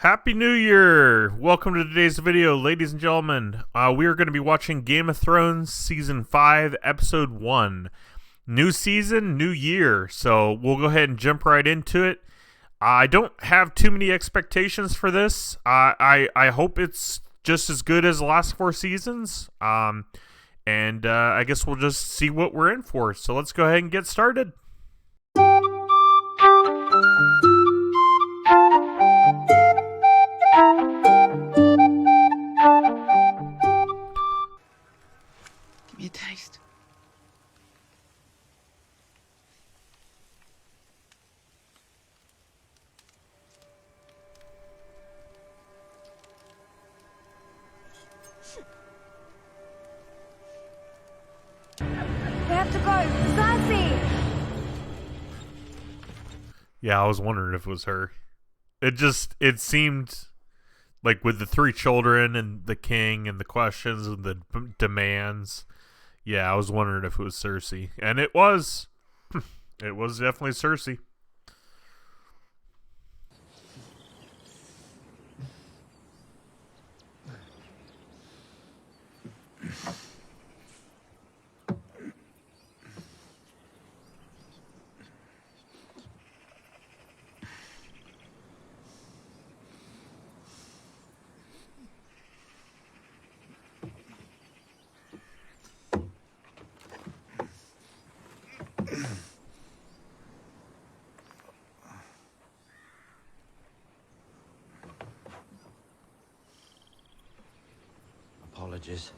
Happy New Year! Welcome to today's video, ladies and gentlemen. We are going to be watching Game of Thrones Season 5, Episode 1. New season, new year, so we'll go ahead and jump right into it. I don't have too many expectations for this. I hope it's just as good as the last 4 seasons. And I guess we'll just see what we're in for. So let's go ahead and get started. Give me a taste. We have to go! Cersei! Yeah, I was wondering if it was her. It seemed like with the 3 children and the king and the questions and the demands. Yeah, I was wondering if it was Cersei. And it was. It was definitely Cersei. Apologies.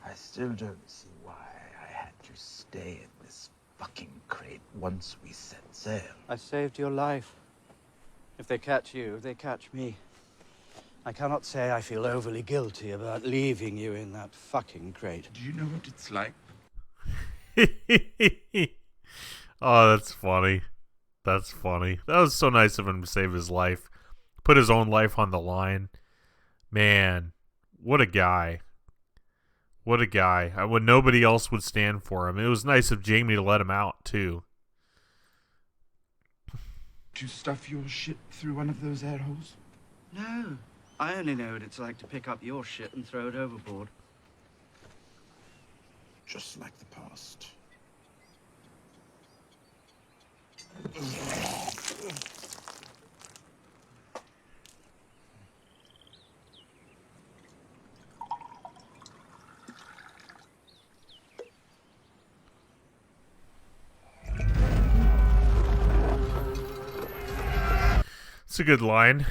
I still don't see why I had to stay in this fucking crate once we set sail. I saved your life. If they catch you, they catch me. I cannot say I feel overly guilty about leaving you in that fucking crate. Do you know what it's like? Oh, that's funny. That's funny. That was so nice of him to save his life. Put his own life on the line. Man, what a guy. What a guy. When nobody else would stand for him. It was nice of Jaime to let him out, too. To stuff your shit through one of those air holes? No. I only know what it's like to pick up your shit and throw it overboard. Just like the past. It's a good line.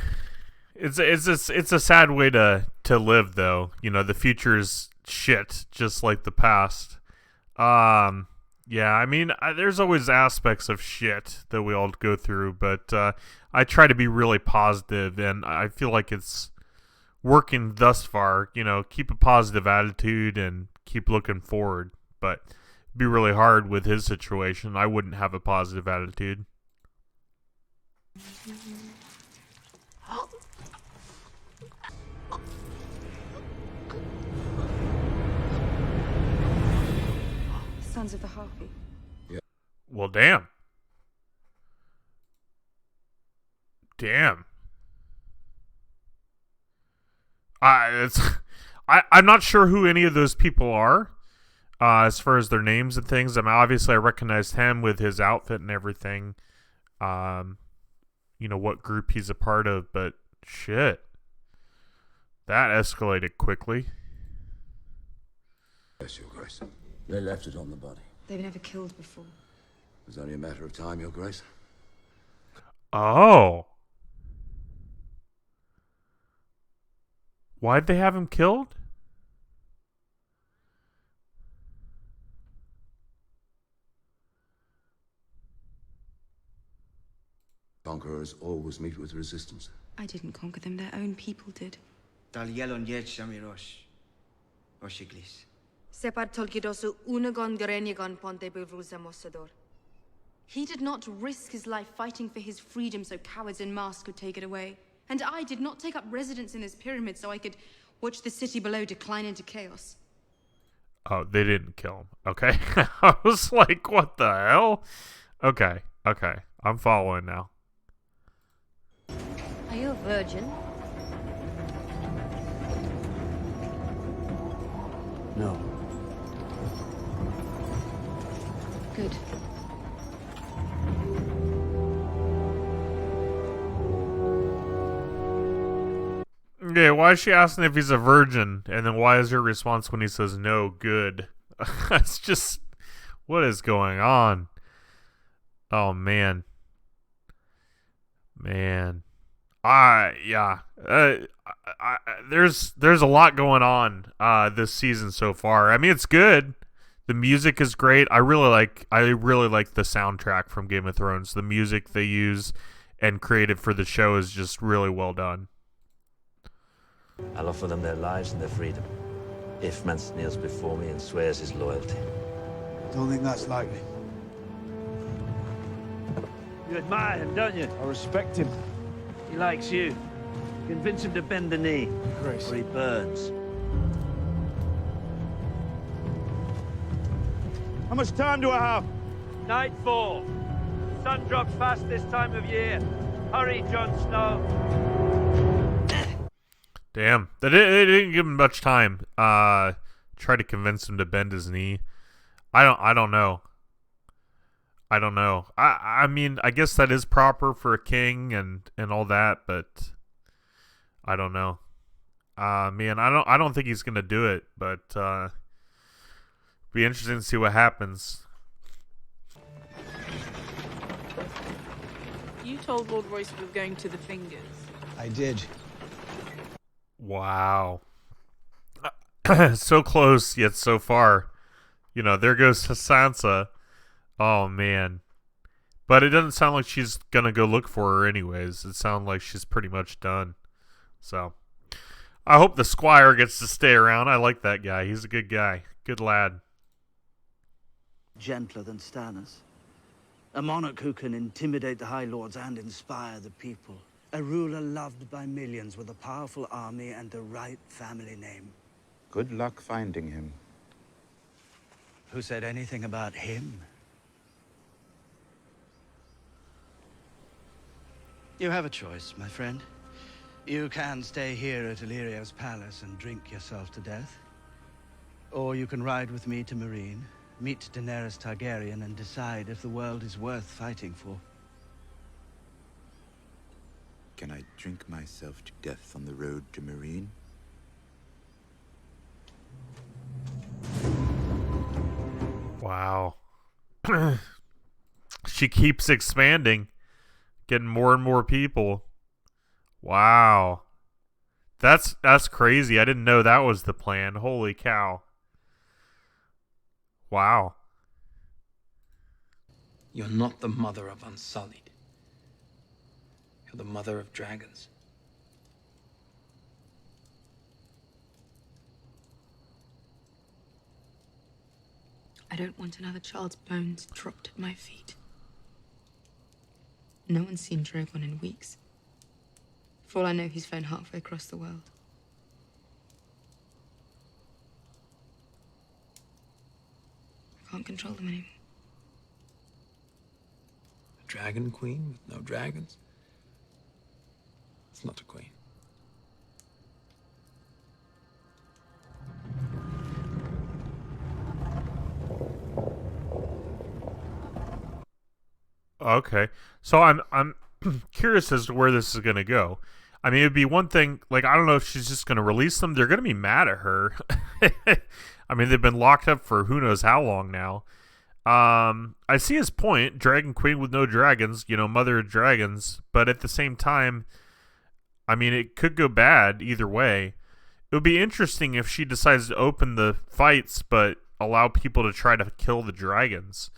It's a sad way to live, though. You know, the future's shit, just like the past. Yeah, I mean, there's always aspects of shit that we all go through, but I try to be really positive, and I feel like it's working thus far. You know, keep a positive attitude and keep looking forward, but it'd be really hard with his situation. I wouldn't have a positive attitude. Sons of the Harpy. Well, damn. Damn. I'm not sure who any of those people are, as far as their names and things. I mean, obviously I recognized him with his outfit and everything. You know, what group he's a part of, but shit. That escalated quickly. Yes, Your Grace. They left it on the body. They've never killed before. It was only a matter of time, Your Grace. Oh. Why'd they have him killed? Conquerors always meet with resistance. I didn't conquer them, their own people did. Separ tolkidosu unagon gerenigon ponte bevrusa mossador. He did not risk his life fighting for his freedom so cowards in masks could take it away. And I did not take up residence in this pyramid so I could watch the city below decline into chaos. Oh, they didn't kill him. Okay. I was like, what the hell? Okay. I'm following now. Are you a virgin? No. Good. Yeah, why is she asking if he's a virgin? And then why is her response when he says no, good? It's just, what is going on? Oh, man. Yeah. There's a lot going on this season so far. I mean, it's good. The music is great. I really like the soundtrack from Game of Thrones. The music they use and created for the show is just really well done. I'll offer them their lives and their freedom. If Mance kneels before me and swears his loyalty. Don't think that's likely. You admire him, don't you? I respect him. He likes you. Convince him to bend the knee, Grace. or he burns. How much time do I have? Nightfall. Sun drops fast this time of year. Hurry, Jon Snow. Damn, they didn't give him much time. Try to convince him to bend his knee. I don't know. I mean, I guess that is proper for a king and all that, but I don't know. Man, I don't think he's gonna do it, but be interesting to see what happens. You told Lord Royce we were going to the Fingers. I did. Wow. So close, yet so far. You know, there goes Sansa. Oh, man. But it doesn't sound like she's going to go look for her anyways. It sounds like she's pretty much done. So, I hope the Squire gets to stay around. I like that guy. He's a good guy. Good lad. Gentler than Stannis. A monarch who can intimidate the High Lords and inspire the people. A ruler loved by millions with a powerful army and the right family name. Good luck finding him. Who said anything about him? You have a choice, my friend. You can stay here at Illyrio's palace and drink yourself to death. Or you can ride with me to Meereen, meet Daenerys Targaryen, and decide if the world is worth fighting for. Can I drink myself to death on the road to Meereen? Wow. She keeps expanding. Getting more and more people. Wow. That's crazy. I didn't know that was the plan. Holy cow. Wow. You're not the mother of Unsullied. You're the mother of dragons. I don't want another child's bones dropped at my feet. No one's seen Drogon in weeks. For all I know, he's flown halfway across the world. I can't control them anymore. A dragon queen with no dragons? It's not a queen. Okay. So I'm curious as to where this is going to go. I mean, it'd be one thing, like, I don't know if she's just going to release them. They're going to be mad at her. I mean, they've been locked up for who knows how long now. I see his point. Dragon Queen with no dragons, you know, mother of dragons. But at the same time, I mean, it could go bad either way. It would be interesting if she decides to open the fights, but allow people to try to kill the dragons.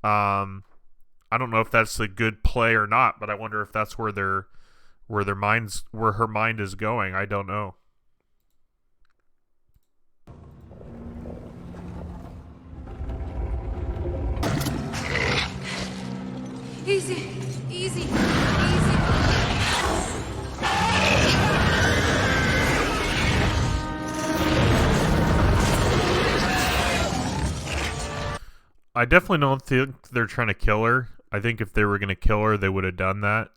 I don't know if that's a good play or not, but I wonder if that's where her mind is going. I don't know. Easy, easy, easy. I definitely don't think they're trying to kill her. I think if they were going to kill her, they would have done that.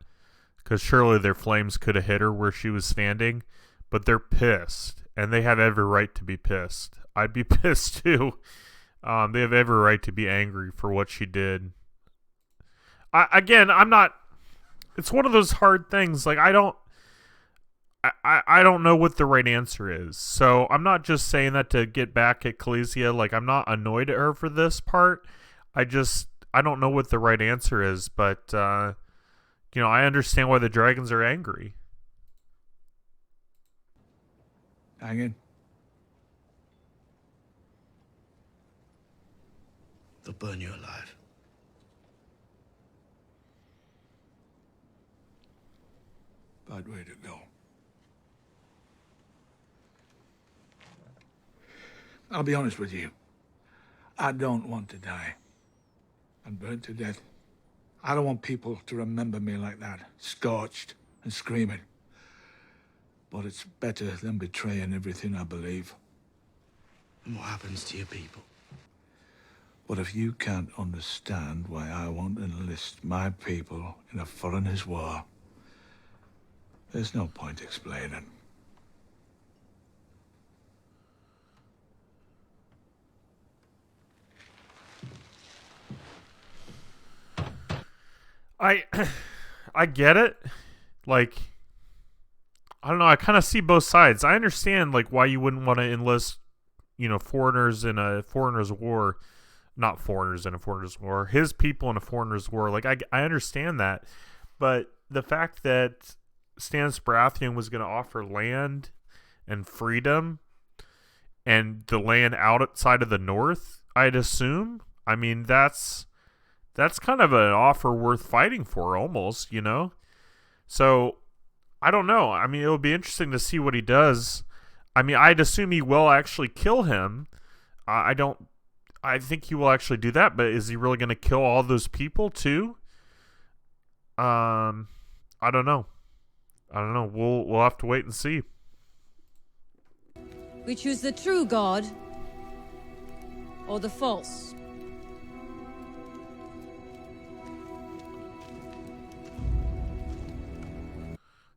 Because surely their flames could have hit her where she was standing. But they're pissed. And they have every right to be pissed. I'd be pissed too. They have every right to be angry for what she did. I'm not... It's one of those hard things. Like, I don't know what the right answer is. So I'm not just saying that to get back at Khaleesi. Like, I'm not annoyed at her for this part. I don't know what the right answer is. But, I understand why the dragons are angry. Hanging. They'll burn you alive. Bad way to go. I'll be honest with you. I don't want to die. And burnt to death. I don't want people to remember me like that, scorched and screaming. But it's better than betraying everything I believe. And what happens to your people? But if you can't understand why I won't enlist my people in a foreigner's war, there's no point explaining. I get it. Like, I don't know. I kind of see both sides. I understand, like, why you wouldn't want to enlist, foreigners in a foreigner's war. Not foreigners in a foreigner's war. His people in a foreigner's war. Like, I understand that. But the fact that Stannis Baratheon was going to offer land and freedom and the land outside of the north, I'd assume. I mean, that's kind of an offer worth fighting for almost, So, I don't know. I mean, it'll be interesting to see what he does. I mean, I'd assume he will actually kill him. I think he will actually do that, but is he really going to kill all those people too? I don't know. We'll have to wait and see. We choose the true God or the false.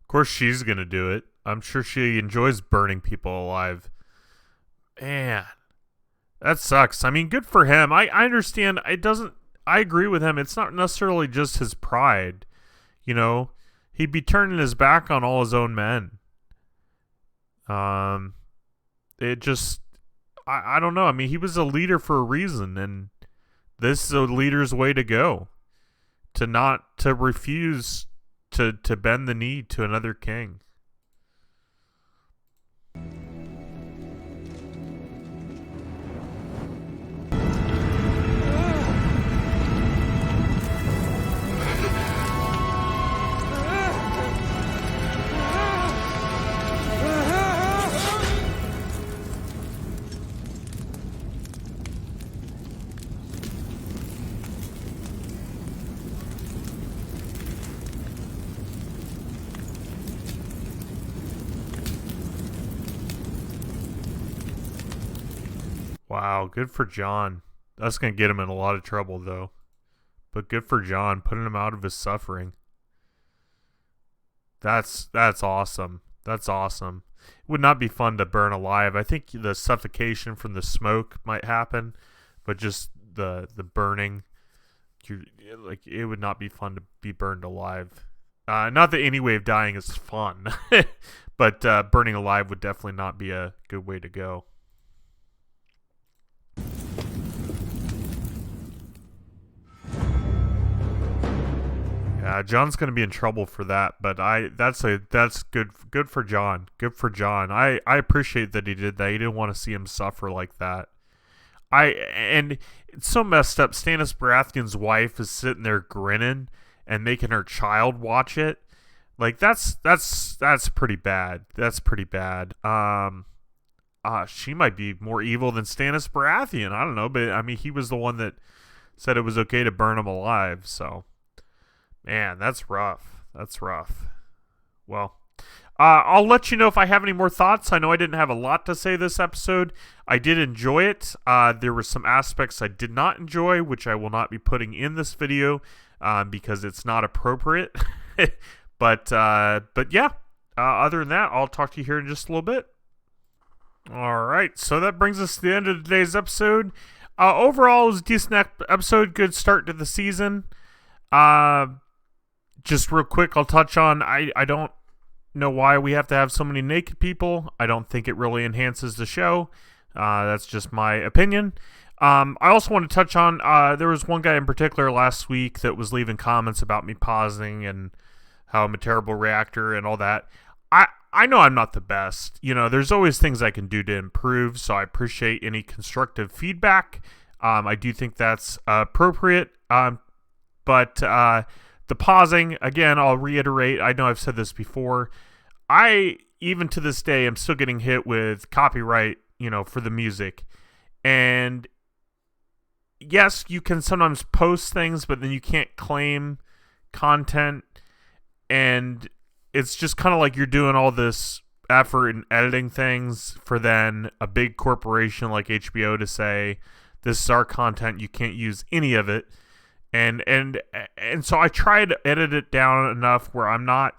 Of course she's going to do it. I'm sure she enjoys burning people alive. Man, that sucks. I mean, good for him. I understand. I agree with him. It's not necessarily just his pride. He'd be turning his back on all his own men. It just, I don't know. I mean, he was a leader for a reason, and this is a leader's way to go. To refuse to bend the knee to another king. Wow, good for Jon. That's going to get him in a lot of trouble, though. But good for Jon, putting him out of his suffering. That's awesome. That's awesome. It would not be fun to burn alive. I think the suffocation from the smoke might happen, but just the burning, it would not be fun to be burned alive. Not that any way of dying is fun, but burning alive would definitely not be a good way to go. Yeah, Jon's going to be in trouble for that, but that's good for Jon. Good for Jon. I appreciate that he did that. He didn't want to see him suffer like that. And it's so messed up. Stannis Baratheon's wife is sitting there grinning and making her child watch it. Like, that's pretty bad. That's pretty bad. She might be more evil than Stannis Baratheon. I don't know, but I mean, he was the one that said it was okay to burn him alive. So, man, that's rough. That's rough. Well, I'll let you know if I have any more thoughts. I know I didn't have a lot to say this episode. I did enjoy it. There were some aspects I did not enjoy, which I will not be putting in this video because it's not appropriate. But yeah, other than that, I'll talk to you here in just a little bit. All right, so that brings us to the end of today's episode. Overall, it was a decent episode. Good start to the season. Just real quick, I'll touch on, I don't know why we have to have so many naked people. I don't think it really enhances the show. That's just my opinion. I also want to touch on, there was one guy in particular last week that was leaving comments about me pausing and how I'm a terrible reactor and all that. I know I'm not the best. You know, there's always things I can do to improve, so I appreciate any constructive feedback. I do think that's appropriate. But the pausing, again, I'll reiterate, I know I've said this before. I, even to this day, am still getting hit with copyright, you know, for the music. And yes, you can sometimes post things, but then you can't claim content. And it's just kind of like you're doing all this effort in editing things for then a big corporation like HBO to say, this is our content, you can't use any of it. And so I try to edit it down enough where I'm not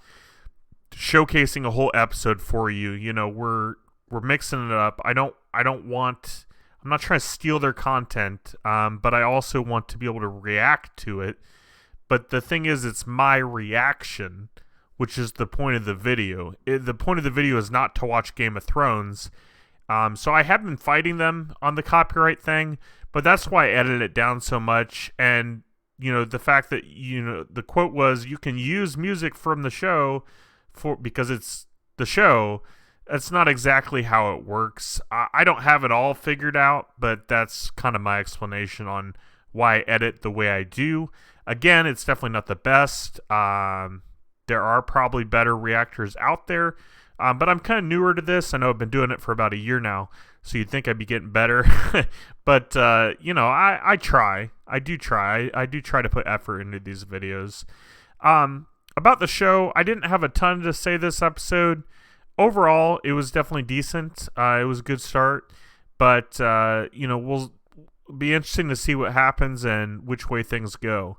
showcasing a whole episode for you. You know, we're mixing it up. I'm not trying to steal their content, but I also want to be able to react to it. But the thing is, it's my reaction, which is the point of the video. The point of the video is not to watch Game of Thrones. So I have been fighting them on the copyright thing, but that's why I edited it down so much. And, you know, the fact that, you know, the quote was, you can use music from the show because it's the show. That's not exactly how it works. I don't have it all figured out, but that's kind of my explanation on why I edit the way I do. Again, it's definitely not the best. There are probably better reactors out there, but I'm kind of newer to this. I know I've been doing it for about a year now, so you'd think I'd be getting better. But, you know, I try. I do try to put effort into these videos. About the show, I didn't have a ton to say this episode. Overall, it was definitely decent. It was a good start, but, you know, we'll be interesting to see what happens and which way things go.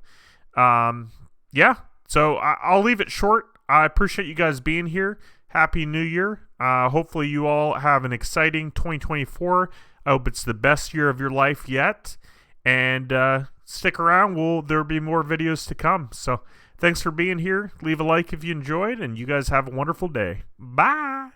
Yeah. So I'll leave it short. I appreciate you guys being here. Happy New Year. Hopefully you all have an exciting 2024. I hope it's the best year of your life yet. And stick around. There'll be more videos to come. So thanks for being here. Leave a like if you enjoyed. And you guys have a wonderful day. Bye.